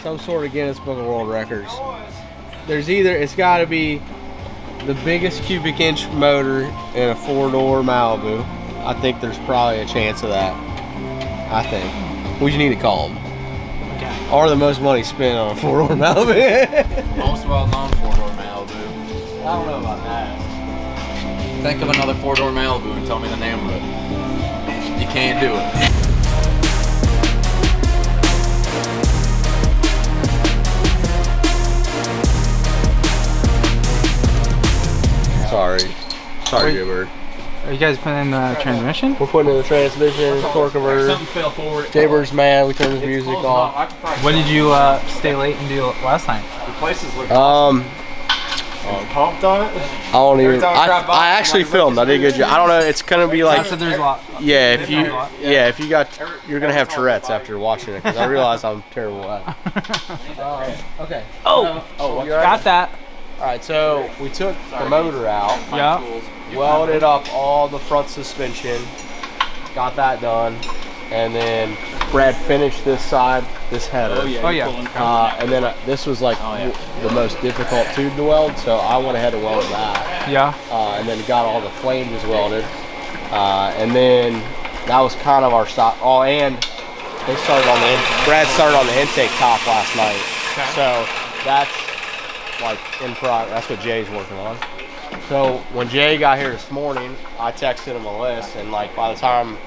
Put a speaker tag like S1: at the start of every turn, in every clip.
S1: some sort of Guinness Book of World Records. There's either, it's got to be the biggest cubic inch motor in a 4-door Malibu. I think there's probably a chance of that. I think. We just need to call them. Okay. Or the most money spent on a 4-door Malibu.
S2: Most well-known 4-door Malibu.
S1: I don't know about that.
S2: Think of another 4-door Malibu and tell me the name of it. You can't do it.
S1: Sorry, Jaybird.
S3: Are you guys putting in the transmission?
S1: We're putting in the transmission, torque converter.
S2: Something fell forward.
S1: Jaybird's mad. We turned his music off.
S3: What did you stay late and do last night?
S2: The places look
S4: Pumped on it?
S1: I don't even. I actually filmed. I did a good job. I don't know. It's gonna be like.
S3: So there's a lot.
S1: Yeah, if you got, you're gonna have Tourette's after watching it because I realize I'm terrible at it. Okay.
S3: Oh, got that.
S1: All right, so we took the motor out.
S3: Yeah.
S1: Welded up all the front suspension. Got that done, and then Brad finished this side, this header.
S3: Oh yeah.
S1: And then this was like the most difficult tube to weld, so I went ahead and welded that.
S3: Yeah.
S1: And then got all the flanges welded. And then that was kind of our stop. Oh, and they started on Brad started on the intake top last night. Okay. So that's like in progress. That's what Jay's working on. So when Jay got here this morning, I texted him a list, and like by the time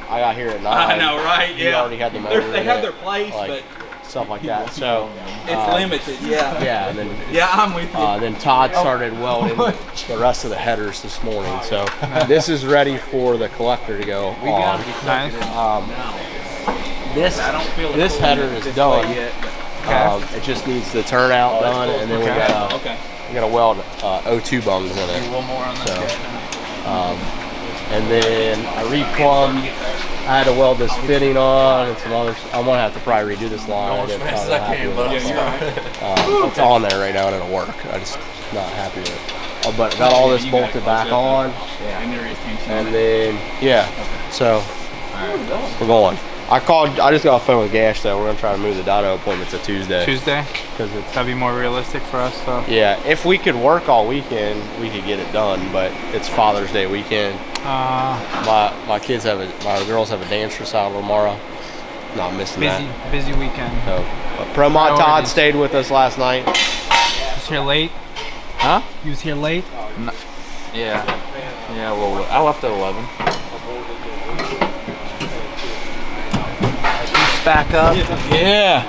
S1: I got here at 9,
S4: I know, right?
S1: he already had the motor.
S4: They have their place,
S1: like,
S4: but
S1: stuff like that. So
S4: it's limited. Yeah.
S1: Yeah, and then
S4: I'm with you.
S1: then Todd started welding the rest of the headers this morning. So this is ready for the collector to go on.
S3: Nice.
S1: This header is done. It just needs the turnout done, and then we gotta weld O2 bungs in it.
S2: One more on that.
S1: So, and then I replumbed. I had to weld this fitting on and some others. I'm gonna have to probably redo this line.
S2: As fast as I can, but
S1: it's on there right now and it'll work. I just not happy with it. But got all this bolted back on. And then so we're going. I just got off the phone with Gash though. We're gonna try to move the dyno appointment to Tuesday. Because that'd
S3: be more realistic for us. So.
S1: Yeah, if we could work all weekend, we could get it done. But it's Father's Day weekend. My girls have a dance recital tomorrow. Not missing that.
S3: Busy weekend.
S1: So, Pro Mod Todd stayed with us last night.
S3: He was here late.
S2: Huh?
S3: He was here late.
S2: No. Yeah. Well, I left at 11. Back up.
S4: Yeah.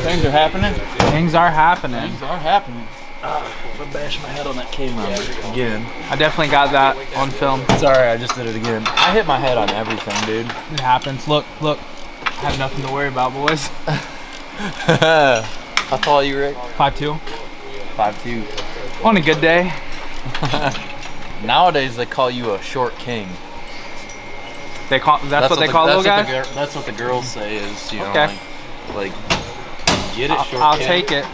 S4: Things are happening.
S3: Things are happening.
S4: Things are happening.
S2: I bashed my head on that K member again.
S3: I definitely got that on film.
S2: Sorry, I just did it again. I hit my head on everything, dude.
S3: It happens. Look. I have nothing to worry about, boys.
S2: How tall are you, Rick?
S3: 5'2".
S2: 5'2".
S3: On a good day.
S2: Nowadays, they call you a short king.
S3: That's what they call little guys?
S2: That's what the girls say is, you know, like get it, short
S3: I'll
S2: king.
S3: take it.
S4: I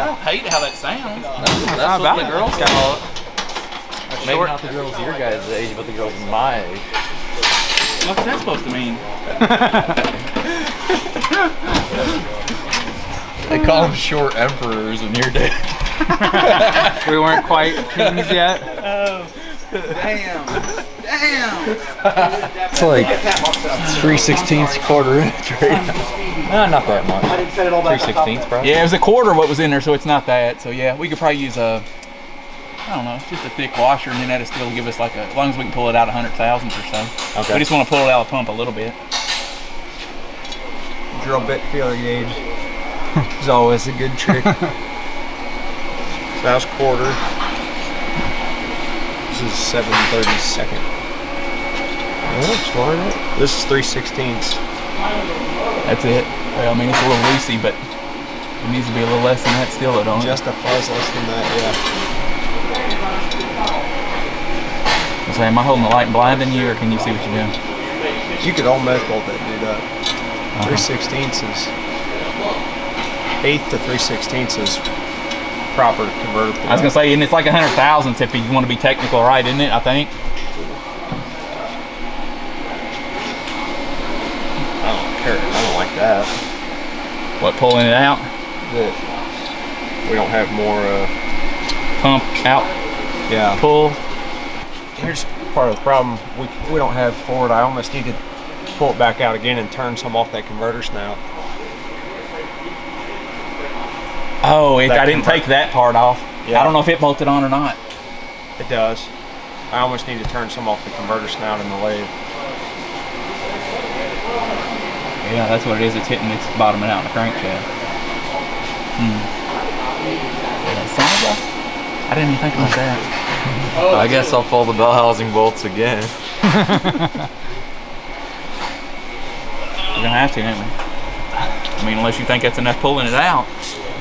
S4: don't hate how that sounds.
S2: That's what the girls call it. Maybe
S3: Short.
S2: not the girls your guys' age, but the girls my age.
S4: What's that supposed to mean?
S2: They call them short emperors in your day.
S3: We weren't quite kings yet.
S4: Damn.
S2: It's like 3/16 quarter inch right now. Not that much. 3/16 probably.
S4: Yeah, it was a quarter what was in there, so it's not that. So yeah, we could probably use I don't know, just a thick washer, and then that'll still give us like as long as we can pull it out 100 thousandths or so.
S1: Okay.
S4: We just want to pull it out of the pump a little bit.
S5: Drill bit feeler gauge is always a good trick.
S1: So that's quarter.
S5: This is 7/32. This is 3/16.
S4: That's it. Well, I mean, it's a little loosey, but it needs to be a little less than that still, don't it?
S5: Just a fuzz less than that,
S4: I say, am I holding the light and blinding you, or can you see what you're doing?
S5: yeah. You could almost bolt that dude up. 3/16 is 1/8 to 3/16 is proper convertible.
S4: I was gonna say, and it's like 100 thousandths if you want to be technical, right? Isn't it? I think.
S5: I don't like that.
S4: What, pulling it out?
S5: that we don't have more
S4: Pump out, pull.
S5: Here's part of the problem. We don't have forward. I almost need to pull it back out again and turn some off that converter snout.
S4: Oh, I didn't take that part off.
S5: Yeah.
S4: I don't know if it bolted on or not.
S5: It does. I almost need to turn some off the converter snout in the lathe.
S4: Yeah, that's what it is. It's hitting, it's bottoming out in the crankshaft. I didn't even think about that.
S2: I guess I'll pull the bell housing bolts again.
S4: We're gonna have to, ain't we? I mean, unless you think that's enough pulling it out,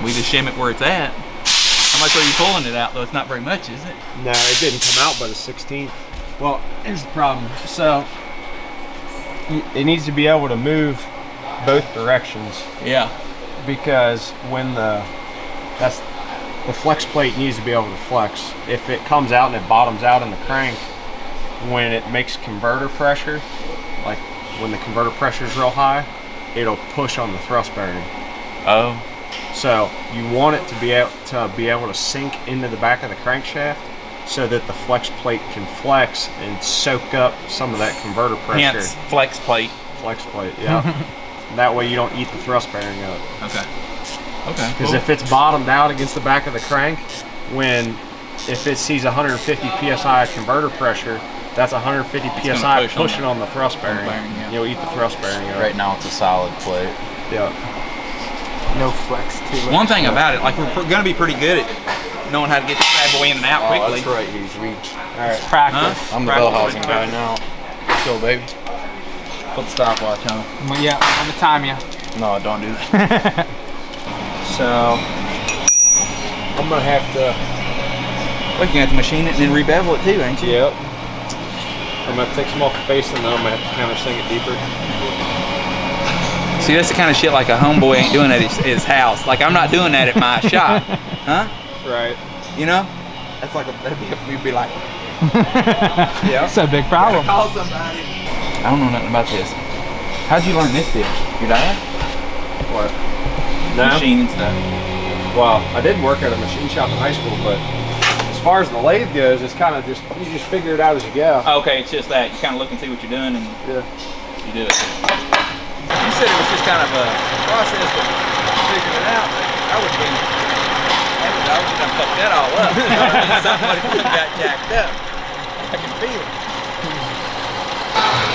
S4: we just shim it where it's at. How much are you pulling it out, though? It's not very much, is it?
S5: No, it didn't come out by the 16th. Well, here's the problem. So, it needs to be able to move both directions,
S4: Yeah.
S5: because when the flex plate needs to be able to flex. If it comes out and it bottoms out in the crank, when it makes converter pressure, like when the converter pressure is real high, it'll push on the thrust bearing.
S4: Oh.
S5: So you want it to be able to sink into the back of the crankshaft so that the flex plate can flex and soak up some of that converter pressure.
S4: Hence, flex plate.
S5: Flex plate, yeah. That way you don't eat the thrust bearing up.
S4: Okay. Okay.
S5: Because if it's bottomed out against the back of the crank, if it sees 150 psi converter pressure, that's 150 psi pushing on the thrust bearing.
S4: Yeah.
S5: You'll eat the thrust bearing up.
S2: Right now it's a solid plate.
S5: Yeah.
S3: No flex to it.
S4: One thing about it, like we're gonna be pretty good at knowing how to get the bad boy in and out quickly.
S2: That's right, huge.
S5: All right.
S3: Practice.
S2: I'm the bell housing guy now. Let's go, baby. Put the stopwatch on.
S3: Well, yeah, I'm gonna time you.
S2: No, don't do that.
S5: So I'm gonna have to.
S4: Well, you can have to machine it and then rebevel it too, ain't you?
S5: Yep. I'm gonna take some off the face and then I'm gonna have to countersink it deeper.
S4: See, that's the kind of shit like a homeboy ain't doing at his house. Like I'm not doing that at my shop, huh?
S5: Right.
S4: You know? That's like we'd be like,
S5: Yeah.
S3: That's a big problem.
S4: call somebody. I don't know nothing about this. How'd you learn this deal? Your dad?
S5: What? No.
S4: Machine and stuff.
S5: Well, I did work at a machine shop in high school, but as far as the lathe goes, it's kind of you just figure it out as you go.
S4: Okay, it's just that. You kind of look and see what you're doing and
S5: Yeah.
S4: you do it. You said it was just kind of a process of figuring it out, but I would have fucked that all up. You know what I mean? Somebody got jacked up. I can feel it.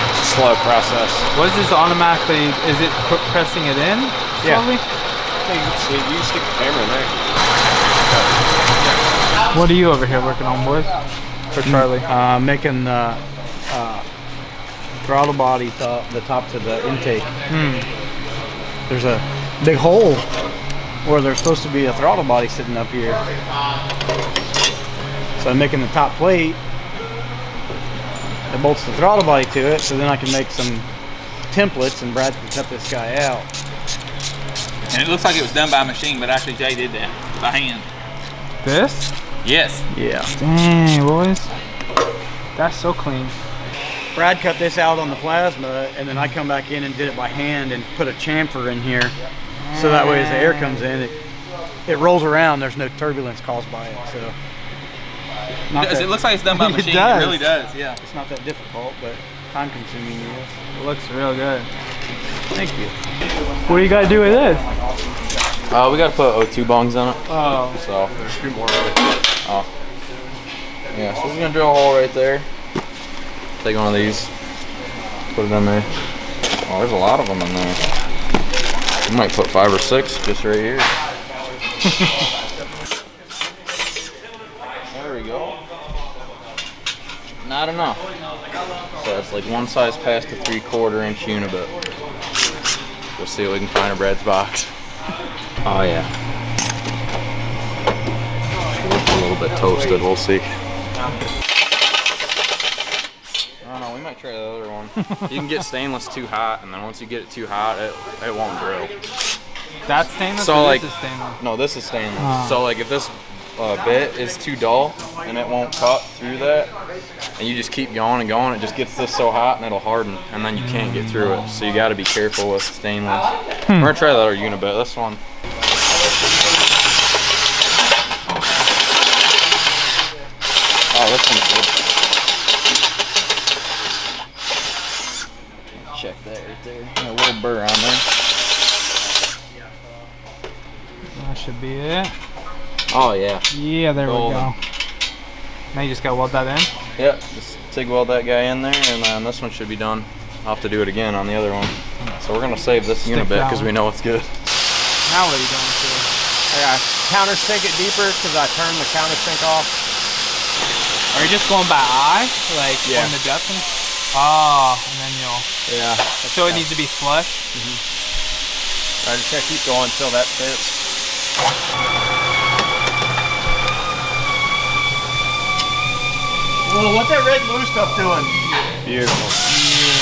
S5: It's a slow process.
S3: What is this automatically? Is it pressing it in slowly?
S5: Hey, you can stick the camera in there.
S3: What are you over here working on, boys? For Charlie.
S6: Making the throttle body the top to the intake. There's a big hole where there's supposed to be a throttle body sitting up here. So I'm making the top plate that bolts the throttle body to it, so then I can make some templates and Brad can cut this guy out.
S4: And it looks like it was done by machine, but actually Jay did that by hand.
S3: This?
S4: Yes.
S6: Yeah.
S3: Dang, boys. That's so clean.
S6: Brad cut this out on the plasma, and then I come back in and did it by hand and put a chamfer in here, so that way as the air comes in, it rolls around. There's no turbulence caused by it. So
S4: It looks like it's done by machine. It
S3: does.
S4: really does. Yeah.
S6: it's not that difficult, but time consuming. Yes.
S3: It looks real good.
S6: Thank you.
S3: What do you gotta do with this?
S2: We gotta put O2 bongs on it.
S3: Oh.
S2: So there's 2 more. Oh. Yeah, so we're gonna drill a hole right there. Take one of these, put it in there. Oh, there's a lot of them in there. We might put 5 or 6 just right here. There we go. Not enough. So it's like 1 size past a 3/4 inch unibit. We'll see what we can find in Brad's box. Oh yeah. Looks a little bit toasted, we'll see. I don't know, we might try the other one. You can get stainless too hot, and then once you get it too hot, it won't drill.
S3: That's stainless
S2: So
S3: or
S2: like,
S3: this is stainless?
S2: no, this is stainless. So like if this bit is too dull and it won't cut through that, and you just keep going and going, it just gets this so hot and it'll harden, and then you can't get through it. So you got to be careful with stainless. We're gonna try that other unibit. This one, this one's good. Check that right there. Got a little burr on there.
S3: That should be it.
S2: Oh yeah.
S3: Yeah, there
S2: Golden.
S3: we go. Now you just gotta weld that in.
S2: Yep. Just TIG weld that guy in there, and then this one should be done. I'll have to do it again on the other one. So we're gonna save this unit bit because we know it's good.
S3: Now what are you going to do?
S5: I countersink it deeper because I turned the countersink off.
S3: Are you just going by eye? Like
S5: Yeah.
S3: on the depth? Oh, and then you'll.
S5: Yeah.
S3: So it needs to be flush.
S5: I just gotta keep going until that fits.
S6: Well, what's that red and blue stuff doing?
S5: Beautiful.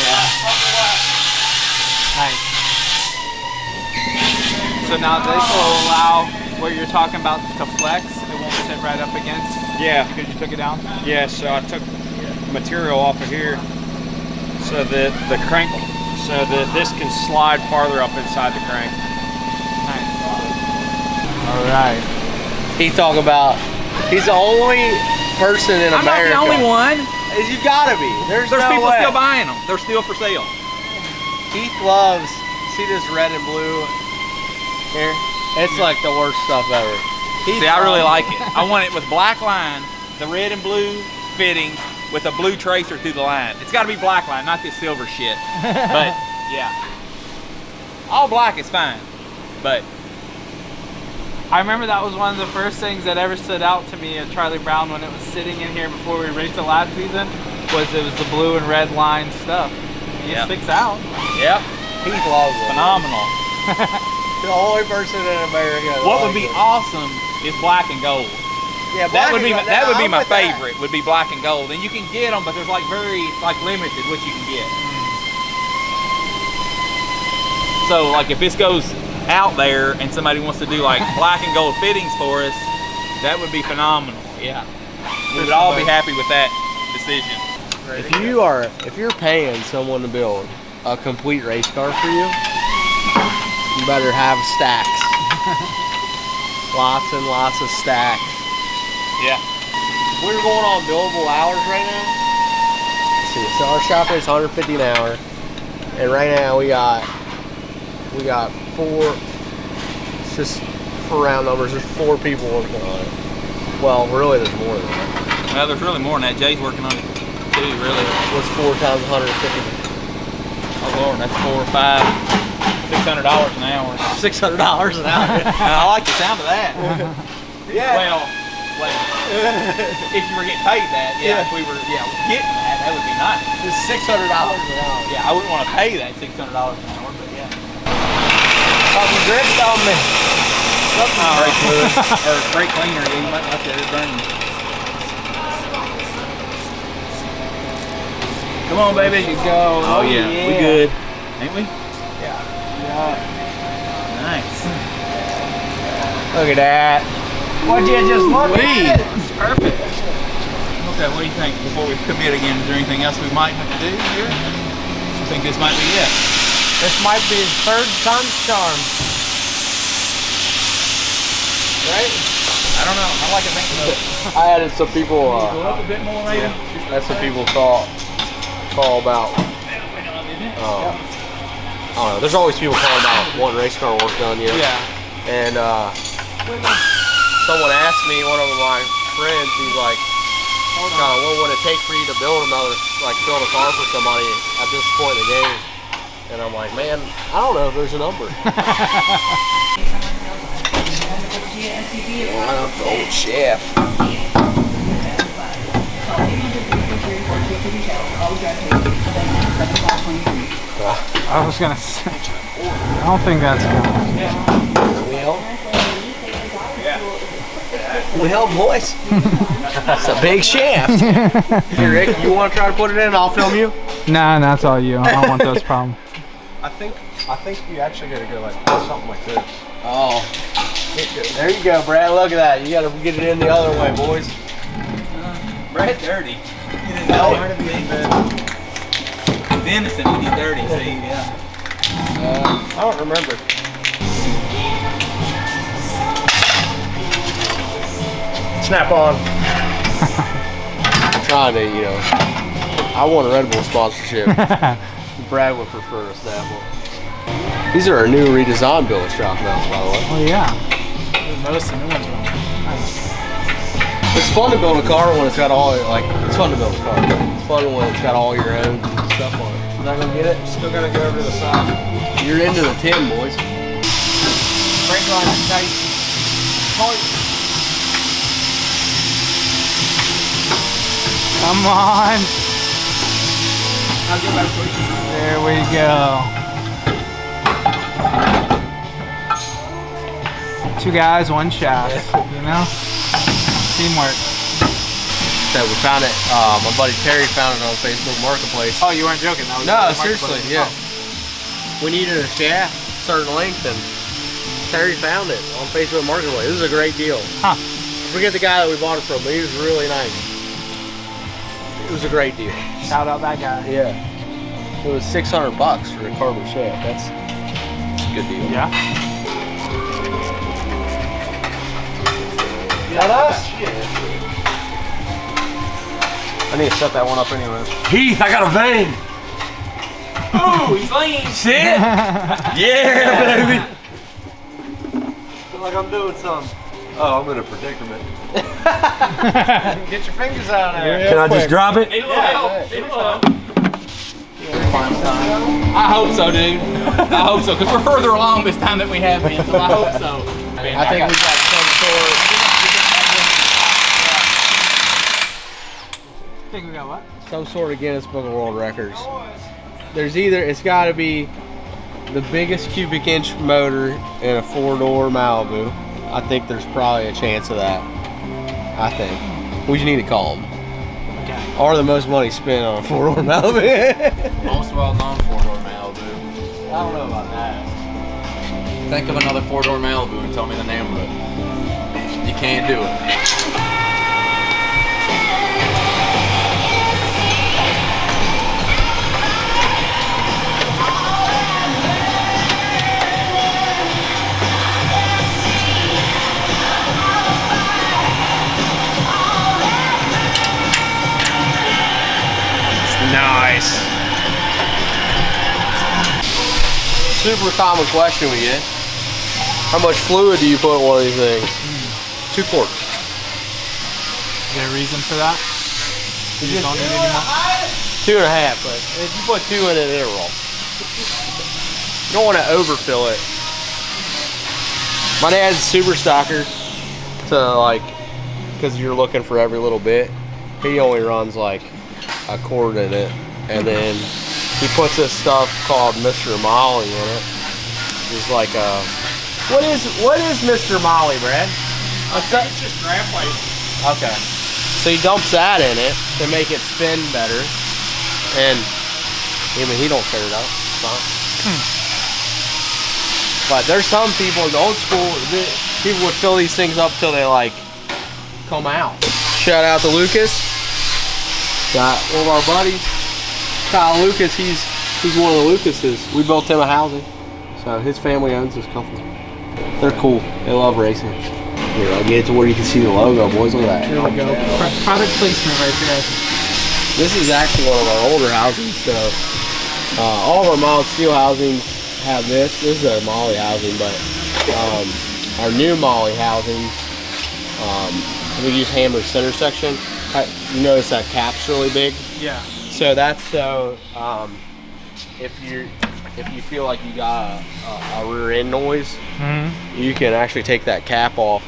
S3: Yeah. Nice. So now this will allow what you're talking about to flex. It won't sit right up against
S5: Yeah.
S3: because you took it down.
S5: Yeah, so I took material off of here so that the crank, so that this can slide farther up inside the crank.
S3: Nice. All right.
S1: He talk about he's the only person in
S4: I'm not
S1: America.
S4: the only one.
S1: You gotta be. There's no
S4: people
S1: way.
S4: still buying them. They're still for sale.
S1: Keith loves. See this red and blue here? It's like the worst stuff ever.
S4: See, I really like it. I want it with black line, the red and blue fittings with a blue tracer through the line. It's got to be black line, not this silver shit. But yeah, all black is fine. But
S3: I remember that was one of the first things that ever stood out to me at Charlie Brown when it was sitting in here before we raced it last season. It was the blue and red line stuff. It
S4: Yeah.
S3: sticks out.
S4: yep,
S1: Keith loves it.
S4: phenomenal.
S1: The only person in America.
S4: What would be awesome is black and gold.
S1: Yeah,
S4: That would be
S1: black and
S4: that would be
S1: gold.
S4: my
S1: I'm with that.
S4: favorite. Would be black and gold, and you can get them, but there's like limited what you can get. So like if this goes out there and somebody wants to do like black and gold fittings for us, that would be phenomenal. Yeah, we would all be happy with that decision.
S1: If you're paying someone to build a complete race car for you, you better have stacks. Lots and lots of stacks.
S4: Yeah.
S1: We're going on billable hours right now. Let's see, so our shop rate's 150 an hour, and right now we got 4. It's just for round numbers. There's 4 people working on it. Well, really, there's more than that.
S4: Well, there's really more than that. Jay's working on it too. Really.
S1: What's 4 times 150?
S4: Oh Lord, that's $400 or $500, $600 an hour.
S1: $600 an hour.
S4: I like the sound of that.
S1: Yeah.
S4: Well, if you were getting paid that, yeah. If we were, getting that, that would be nice.
S1: It's $600 an hour.
S4: Yeah, I wouldn't want to pay that $600 an hour, but yeah.
S1: Something dripped on me.
S4: Brake fluid or brake cleaner, yeah, you might like that. It's burning. Come on, baby.
S3: Go.
S4: Oh yeah, we good, ain't we?
S1: Yeah.
S4: Nice.
S1: Look at that. What'd you just look at?
S4: It's perfect. Okay, what do you think before we commit again? Is there anything else we might have to do here? I think this might be it.
S1: This might be his 3rd time's charm. Right?
S4: I don't know. I like to think so.
S1: I added some people.
S4: Go up a bit more, maybe.
S1: That's what people call about. I don't know. There's always people calling about wanting race car work done, you know?
S3: Yeah.
S1: And someone asked me, one of my friends, he's like, what would it take for you to build build a car for somebody at this point in the game? And I'm like, man, I don't know if there's a number. Old shaft.
S3: I was gonna say. I don't think that's good.
S1: Well, boys, it's a big shaft. Here, Rick, you want to try to put it in? I'll film you.
S3: Nah, that's all you. I don't want those problems.
S5: I think you actually gotta go like something like this.
S1: Oh, there you go, Brad. Look at that. You got to get it in the other way, boys.
S4: Brad's dirty. He's innocent when he's dirty, see? Yeah.
S5: I don't remember. Snap on.
S1: trying to, you know, I want a Red Bull sponsorship. Brad would prefer a Snapple. These are our new redesigned billet shock mounts, by the way.
S3: Oh yeah. Most of the new ones are nice.
S1: It's fun to build a car when it's got all, like, it's fun to build a car. It's fun when it's got all your own stuff on it. You're not gonna get it?
S5: Still gotta go over to the side.
S1: You're into the 10, boys.
S3: Brake line is tight. Come on. There we go. 2 guys, 1 shaft. You know? Teamwork.
S1: So we found it, my buddy Terry found it on Facebook Marketplace.
S3: Oh, you weren't joking? That was
S1: No,
S3: the
S1: seriously,
S3: marketplace.
S1: yeah. We needed a shaft, certain length, and Terry found it on Facebook Marketplace. This is a great deal.
S3: Huh.
S1: I forget the guy that we bought it from, but he was really nice. It was a great deal.
S3: Shout out that guy.
S1: Yeah. It was $600 for a carbon shaft. That's a good deal.
S3: Yeah.
S1: Is that us? I need to set that one up anyway.
S5: Heath, I got a vein.
S3: Ooh, he's lean.
S5: See it? Yeah, baby.
S1: Feel like I'm doing something.
S5: Oh, I'm in a predicament.
S1: Get your fingers out of there.
S5: Can I just drop it?
S4: I hope so, dude. I hope so, because we're further along this time than we have been, so I hope so.
S1: I think we got some sort.
S3: Think we got what?
S1: Some sort of Guinness Book of World Records. There's either, it's got to be the biggest cubic inch motor in a 4-door Malibu. I think there's probably a chance of that. I think. We just need to call them.
S3: Okay.
S1: Or the most money spent on a 4-door Malibu.
S2: Most well-known 4-door Malibu.
S1: I don't know about that.
S2: Think of another 4-door Malibu and tell me the name of it. You can't do it.
S5: Nice.
S1: Super common question we get. How much fluid do you put in one of these things? 2 quarts.
S3: Is there a reason for that? You don't need any more?
S1: 2.5, but if you put 2 in it, it'll roll. You don't want to overfill it. My dad's a super stocker to, like, because you're looking for every little bit. He only runs like a quart in it, and then he puts this stuff called Mr. Molly in it. It's like a what is Mr. Molly, Brad?
S3: It's just graphite.
S1: Okay. So he dumps that in it to make it spin better, and even he don't tear it up. It's fine. But there's some people, the old school, people would fill these things up till they like come out. Shout out to Lucas. Got one of our buddies, Kyle Lucas. He's one of the Lucases. We built him a housing, so his family owns this company. They're cool. They love racing. Here, I'll get it to where you can see the logo, boys. Look at that.
S3: There we go. Product placement right there.
S1: This is actually one of our older housings. So all of our mild steel housings have this. This is a Molly housing, but our new Molly housings, we use hammer center section. You notice that cap's really big.
S3: Yeah.
S1: So that's so if you feel like you got a rear end noise, you can actually take that cap off,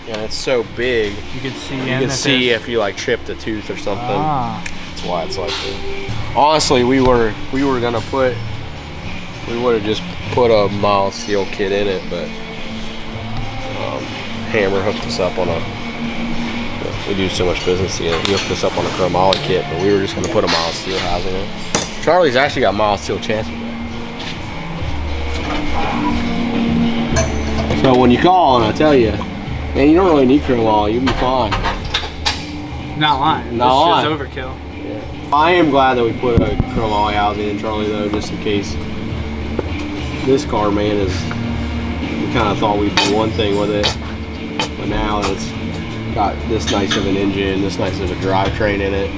S1: and it's so big
S3: You can see.
S1: you can see if you like chipped a tooth or something. That's why it's like that. Honestly, we would have just put a mild steel kit in it, but Hammer hooked us up on we do so much business together. He hooked us up on a chromoly kit, but we were just going to put a mild steel housing in it. Charlie's actually got mild steel chassis. So when you call and I tell you, man, you don't really need chromoly, you'll be fine.
S3: Not lying.
S1: Not
S3: This
S1: lying.
S3: shit's overkill.
S1: Yeah. I am glad that we put a chromoly housing in Charlie though, just in case. This car, man, we kind of thought we'd do one thing with it, but now got this nice of an engine, this nice of a drivetrain in it.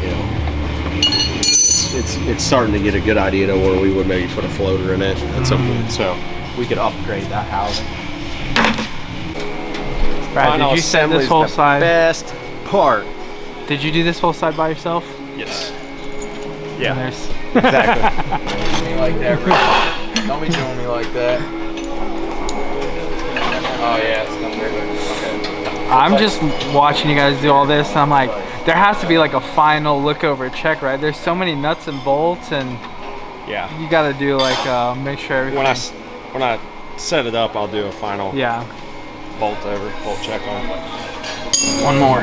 S1: You know, it's starting to get a good idea to where we would maybe put a floater in it at some point, so we could upgrade that housing.
S3: Brad,
S1: Final
S3: did you set
S1: assembly's
S3: this whole
S1: the
S3: side?
S1: best part.
S3: Did you do this whole side by yourself?
S5: Yes.
S3: And
S5: Yeah.
S3: there's
S1: Exactly.
S2: Me like that, bro. Don't be doing me like that. Oh yeah, it's gonna work. Okay.
S3: I'm just watching you guys do all this, and I'm like, there has to be like a final look over check, right? There's so many nuts and bolts, and
S5: Yeah.
S3: you got to do like make sure everything.
S5: When I set it up, I'll do a final
S3: Yeah.
S5: bolt check on it.
S2: One more.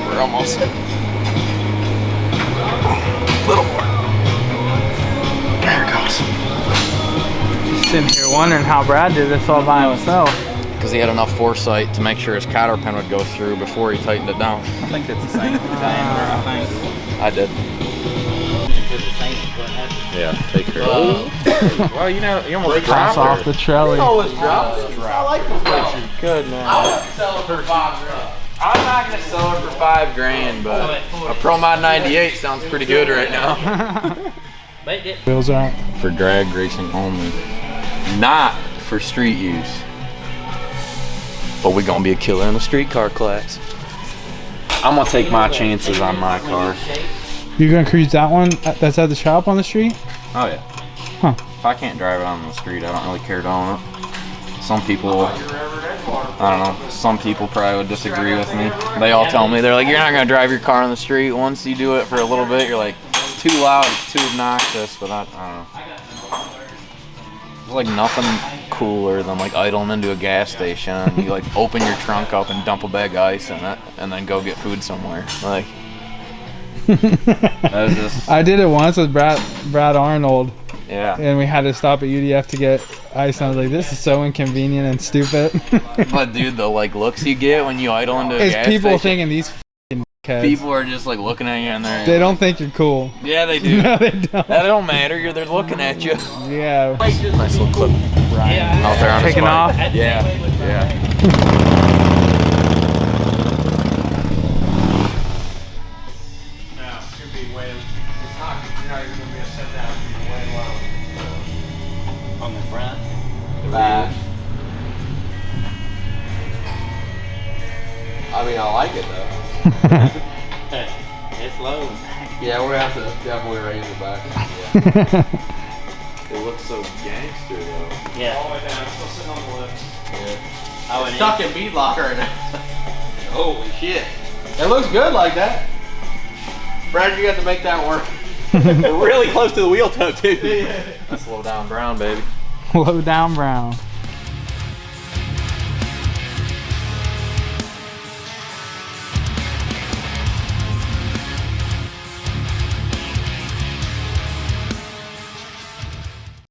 S2: We're almost. Little more. There it goes.
S3: Sitting here wondering how Brad did this all by himself.
S2: Because he had enough foresight to make sure his cotter pin would go through before he tightened it down.
S4: I think that's the same diameter, I think.
S2: I did. Yeah, take care. Well, you know, you almost
S3: Cross
S2: dropped
S3: off
S2: her.
S3: the trolley.
S1: Always drop it. I like the friction.
S2: Good, man. I'm not gonna sell it for $5,000, but a Pro Mod 98 sounds pretty good right now.
S3: Wheels out.
S2: For drag racing only, not for street use. But we're gonna be a killer in the street car class. I'm gonna take my chances on my car.
S3: You're gonna cruise that one that's at the shop on the street?
S2: Oh yeah.
S3: Huh.
S2: If I can't drive it on the street, I don't really care to own it. Some people, I don't know, some people probably would disagree with me. They all tell me, they're like, you're not gonna drive your car on the street. Once you do it for a little bit, you're like, it's too loud, it's too obnoxious, but I don't know. There's like nothing cooler than like idling into a gas station and you like open your trunk up and dump a bag of ice in it and then go get food somewhere. Like, that was just,
S3: I did it once with Brad Arnold,
S2: yeah.
S3: and we had to stop at UDF to get ice. And I was like, this is so inconvenient and stupid.
S2: But dude, the like looks you get when you idle into a
S3: It's
S2: gas
S3: people
S2: station.
S3: thinking these f***ing kids.
S2: People are just like looking at you and
S3: They don't think you're cool.
S2: yeah, they do.
S3: No, they don't.
S2: That don't matter. They're looking at you.
S3: Yeah.
S2: Nice little clip. Out there on his
S3: Taking
S2: bike.
S3: off?
S2: Yeah. Yeah.
S4: On the front.
S1: Back. I mean, I like it though.
S4: It's low.
S1: Yeah, we're gonna have to definitely raise it back.
S2: It looks so gangster though.
S4: Yeah.
S1: It's stuck in bead lock right now. Holy shit. It looks good like that. Brad, you got to make that work.
S4: We're really close to the wheel toe too.
S2: That's low down brown, baby.
S3: Low down brown.